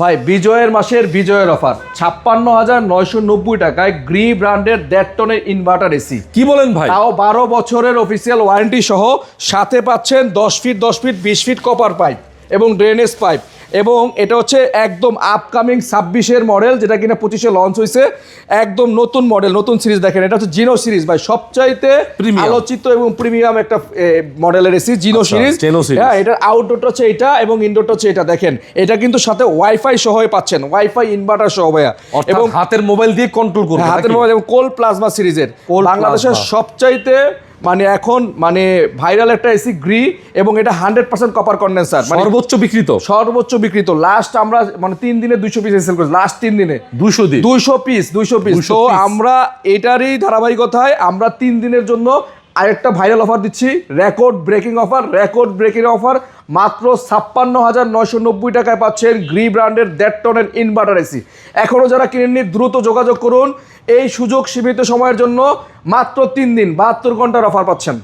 ভাই বিজয়ের মাসের বিজয়ের অফার ৫৬,৯৯০ টাকায় গ্রি ব্র্যান্ডের ১.৫ টনের ইনভার্টার এসি। কি বলেন ভাই? তাও ১২ বছরের অফিসিয়াল ওয়ারেন্টি সহ, সাথে পাচ্ছেন ১০ feet 10 feet 20 feet copper pipe এবং ড্রেনেজ পাইপ। এবং এটা হচ্ছে একদম আপকামিং ২৬-এর মডেল, যেটা কিনা ২৫-এ লঞ্চ হয়েছে। একদম নতুন মডেল, নতুন সিরিজ। দেখেন এটা হচ্ছে জিনো সিরিজ ভাই, সবচাইতে আলোচিত এবং প্রিমিয়াম একটা মডেলের এসি জিনো সিরিজ। হ্যাঁ, এটার আউটডোরটা হচ্ছে এটা এবং ইনডোরটা হচ্ছে এটা। দেখেন এটা কিন্তু সাথে ওয়াইফাই সহ পাচ্ছেন, ওয়াইফাই ইনভার্টার সহ ভাইয়া, এবং হাতের মোবাইল দিয়ে কন্ট্রোল করবে। হাতের মোবাইল এবং কোল প্লাজমা সিরিজের বাংলাদেশের সবচাইতে এখন ভাইরাল একটা এসি গ্রি, এবং এটা 100% কপার কন্ডেন্সার, সর্বোচ্চ বিক্রিত। লাস্ট আমরা 3 দিনে 200 পিস সেল করেছি, লাস্ট 3 দিনে 200 পিস। তো আমরা এটারই ধারাবাহিকতায় আমরা 3 দিনের জন্য আরেকটা ভাইরাল অফার দিচ্ছি, রেকর্ড ব্রেকিং অফার। মাত্র ৫৬,৯৯০ টাকায় পাচ্ছেন গ্রি ব্র্যান্ডের ১.৫ টনের ইনভার্টার এসি। এখনও যারা কিনেননি দ্রুত যোগাযোগ করুন, এই সুযোগ সীমিত সময়ের জন্য মাত্র 3 দিন 72 ঘন্টার অফার পাচ্ছেন।